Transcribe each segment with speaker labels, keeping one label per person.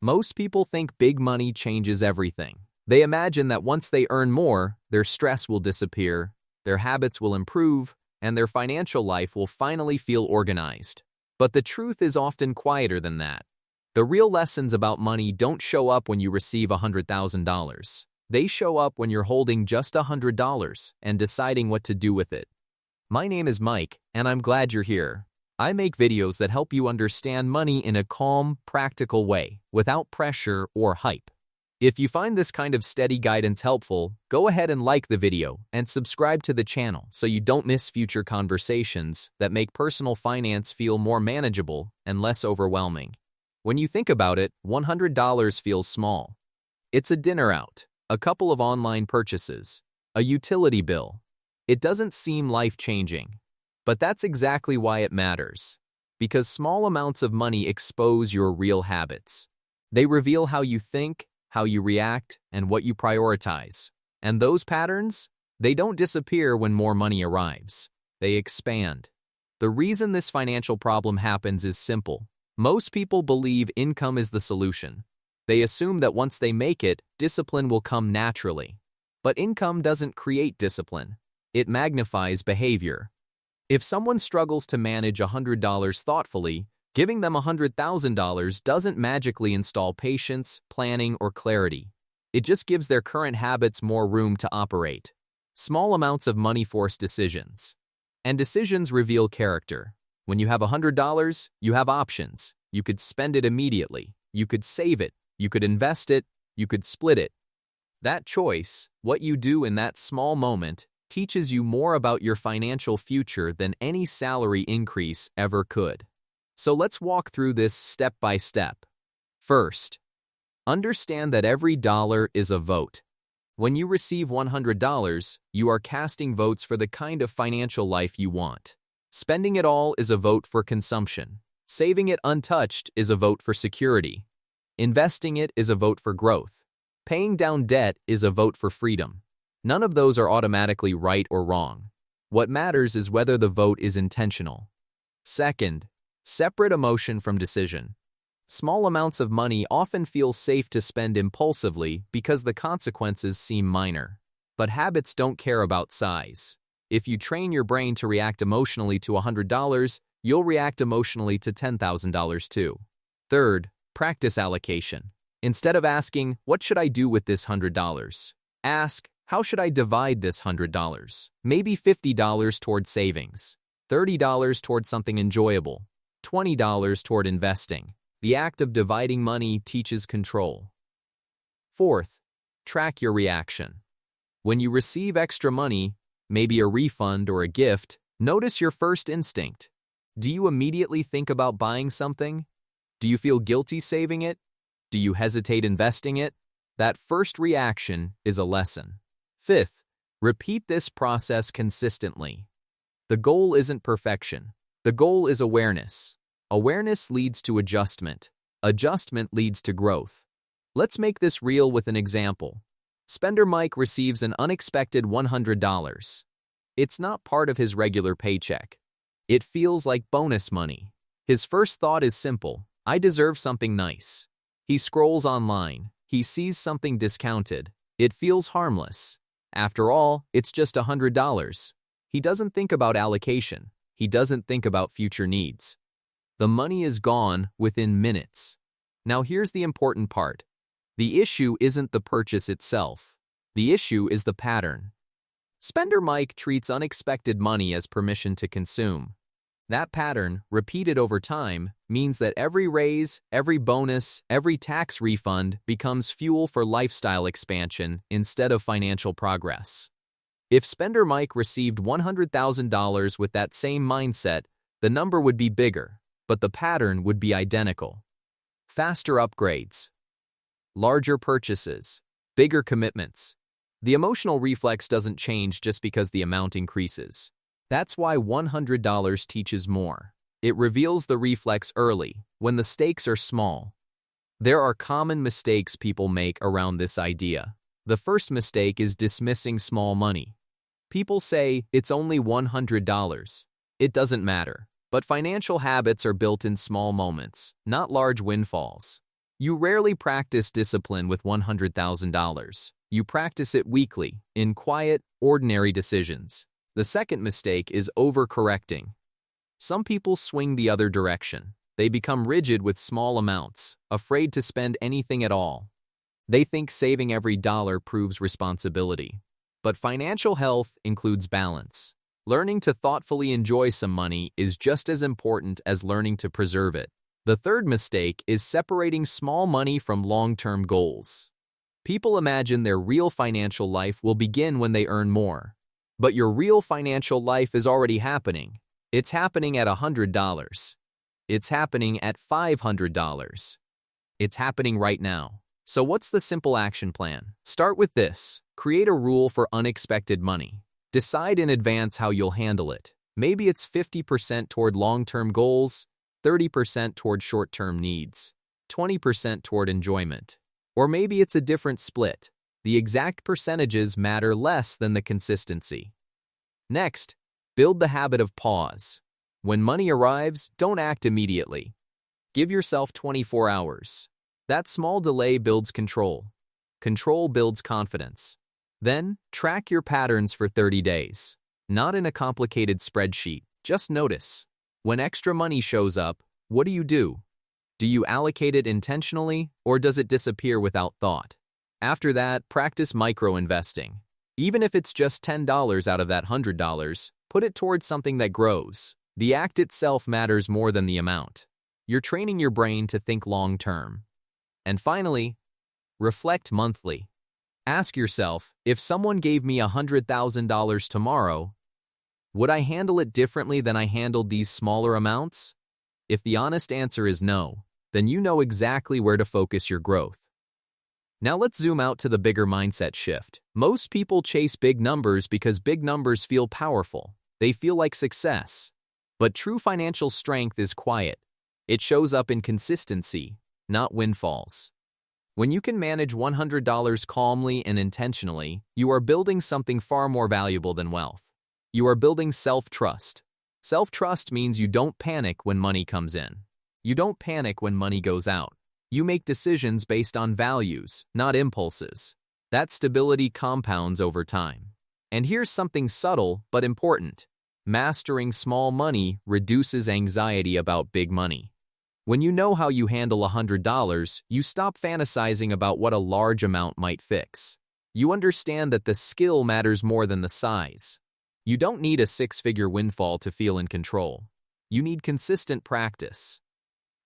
Speaker 1: Most people think big money changes everything. They imagine that once they earn more, their stress will disappear, their habits will improve, and their financial life will finally feel organized. But the truth is often quieter than that. The real lessons about money don't show up when you receive $100,000. They show up when you're holding just $100 and deciding what to do with it. My name is Mike, and I'm glad you're here. I make videos that help you understand money in a calm, practical way, without pressure or hype. If you find this kind of steady guidance helpful, go ahead and like the video and subscribe to the channel so you don't miss future conversations that make personal finance feel more manageable and less overwhelming. When you think about it, $100 feels small. It's a dinner out, a couple of online purchases, a utility bill. It doesn't seem life-changing. But that's exactly why it matters. Because small amounts of money expose your real habits. They reveal how you think, how you react, and what you prioritize. And those patterns, they don't disappear when more money arrives. They expand. The reason this financial problem happens is simple. Most people believe income is the solution. They assume that once they make it, discipline will come naturally. But income doesn't create discipline. It magnifies behavior. If someone struggles to manage $100 thoughtfully, giving them $100,000 doesn't magically install patience, planning, or clarity. It just gives their current habits more room to operate. Small amounts of money force decisions. And decisions reveal character. When you have $100, you have options. You could spend it immediately. You could save it. You could invest it. You could split it. That choice, what you do in that small moment, teaches you more about your financial future than any salary increase ever could. So let's walk through this step by step. First, understand that every dollar is a vote. When you receive $100, you are casting votes for the kind of financial life you want. Spending it all is a vote for consumption. Saving it untouched is a vote for security. Investing it is a vote for growth. Paying down debt is a vote for freedom. None of those are automatically right or wrong. What matters is whether the vote is intentional. Second, separate emotion from decision. Small amounts of money often feel safe to spend impulsively because the consequences seem minor. But habits don't care about size. If you train your brain to react emotionally to $100, you'll react emotionally to $10,000 too. Third, practice allocation. Instead of asking, "What should I do with this $100?" ask, "How should I divide this $100? Maybe $50 toward savings, $30 toward something enjoyable, $20 toward investing." The act of dividing money teaches control. Fourth, track your reaction. When you receive extra money, maybe a refund or a gift, notice your first instinct. Do you immediately think about buying something? Do you feel guilty saving it? Do you hesitate investing it? That first reaction is a lesson. Fifth, repeat this process consistently. The goal isn't perfection. The goal is awareness. Awareness leads to adjustment. Adjustment leads to growth. Let's make this real with an example. Spender Mike receives an unexpected $100. It's not part of his regular paycheck. It feels like bonus money. His first thought is simple: I deserve something nice. He scrolls online. He sees something discounted. It feels harmless. After all, it's just $100. He doesn't think about allocation. He doesn't think about future needs. The money is gone within minutes. Now here's the important part. The issue isn't the purchase itself. The issue is the pattern. Spender Mike treats unexpected money as permission to consume. That pattern, repeated over time, means that every raise, every bonus, every tax refund becomes fuel for lifestyle expansion instead of financial progress. If Spender Mike received $100,000 with that same mindset, the number would be bigger, but the pattern would be identical. Faster upgrades, larger purchases, bigger commitments. The emotional reflex doesn't change just because the amount increases. That's why $100 teaches more. It reveals the reflex early, when the stakes are small. There are common mistakes people make around this idea. The first mistake is dismissing small money. People say, "It's only $100. It doesn't matter." But financial habits are built in small moments, not large windfalls. You rarely practice discipline with $100,000. You practice it weekly, in quiet, ordinary decisions. The second mistake is overcorrecting. Some people swing the other direction. They become rigid with small amounts, afraid to spend anything at all. They think saving every dollar proves responsibility. But financial health includes balance. Learning to thoughtfully enjoy some money is just as important as learning to preserve it. The third mistake is separating small money from long-term goals. People imagine their real financial life will begin when they earn more. But your real financial life is already happening. It's happening at $100. It's happening at $500. It's happening right now. So what's the simple action plan? Start with this. Create a rule for unexpected money. Decide in advance how you'll handle it. Maybe it's 50% toward long-term goals, 30% toward short-term needs, 20% toward enjoyment. Or maybe it's a different split. The exact percentages matter less than the consistency. Next, build the habit of pause. When money arrives, don't act immediately. Give yourself 24 hours. That small delay builds control. Control builds confidence. Then, track your patterns for 30 days. Not in a complicated spreadsheet, just notice. When extra money shows up, what do you do? Do you allocate it intentionally, or does it disappear without thought? After that, practice micro-investing. Even if it's just $10 out of that $100, put it towards something that grows. The act itself matters more than the amount. You're training your brain to think long-term. And finally, reflect monthly. Ask yourself, if someone gave me $100,000 tomorrow, would I handle it differently than I handled these smaller amounts? If the honest answer is no, then you know exactly where to focus your growth. Now let's zoom out to the bigger mindset shift. Most people chase big numbers because big numbers feel powerful. They feel like success. But true financial strength is quiet. It shows up in consistency, not windfalls. When you can manage $100 calmly and intentionally, you are building something far more valuable than wealth. You are building self-trust. Self-trust means you don't panic when money comes in. You don't panic when money goes out. You make decisions based on values, not impulses. That stability compounds over time. And here's something subtle but important. Mastering small money reduces anxiety about big money. When you know how you handle $100, you stop fantasizing about what a large amount might fix. You understand that the skill matters more than the size. You don't need a six-figure windfall to feel in control. You need consistent practice.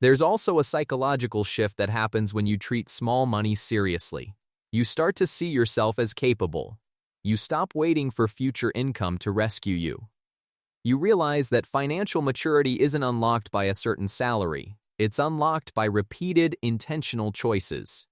Speaker 1: There's also a psychological shift that happens when you treat small money seriously. You start to see yourself as capable. You stop waiting for future income to rescue you. You realize that financial maturity isn't unlocked by a certain salary. It's unlocked by repeated, intentional choices.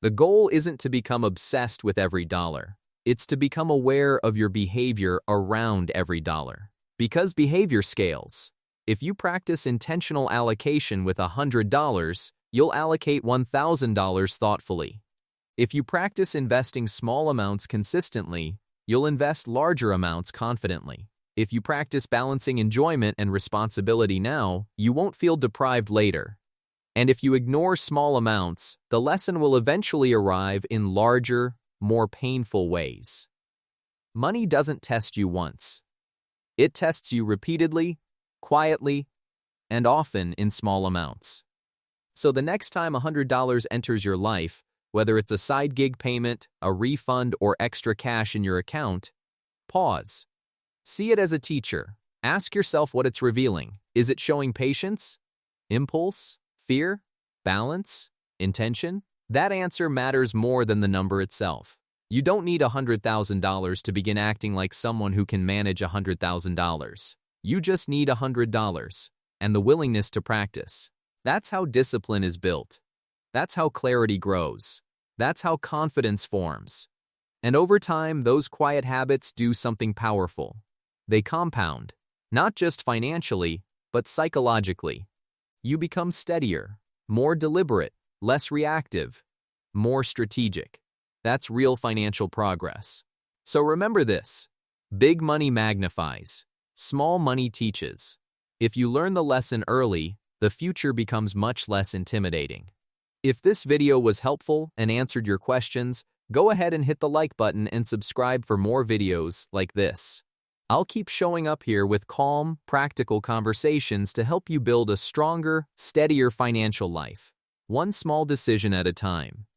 Speaker 1: The goal isn't to become obsessed with every dollar. It's to become aware of your behavior around every dollar. Because behavior scales. If you practice intentional allocation with $100, you'll allocate $1,000 thoughtfully. If you practice investing small amounts consistently, you'll invest larger amounts confidently. If you practice balancing enjoyment and responsibility now, you won't feel deprived later. And if you ignore small amounts, the lesson will eventually arrive in larger, more painful ways. Money doesn't test you once. It tests you repeatedly, quietly, and often in small amounts. So the next time $100 enters your life, whether it's a side gig payment, a refund, or extra cash in your account, pause. See it as a teacher. Ask yourself what it's revealing. Is it showing patience? Impulse? Fear? Balance? Intention? That answer matters more than the number itself. You don't need $100,000 to begin acting like someone who can manage $100,000. You just need $100 and the willingness to practice. That's how discipline is built. That's how clarity grows. That's how confidence forms. And over time, those quiet habits do something powerful. They compound, not just financially, but psychologically. You become steadier, more deliberate, less reactive, more strategic. That's real financial progress. So remember this: big money magnifies, small money teaches. If you learn the lesson early, the future becomes much less intimidating. If this video was helpful and answered your questions, go ahead and hit the like button and subscribe for more videos like this. I'll keep showing up here with calm, practical conversations to help you build a stronger, steadier financial life, one small decision at a time.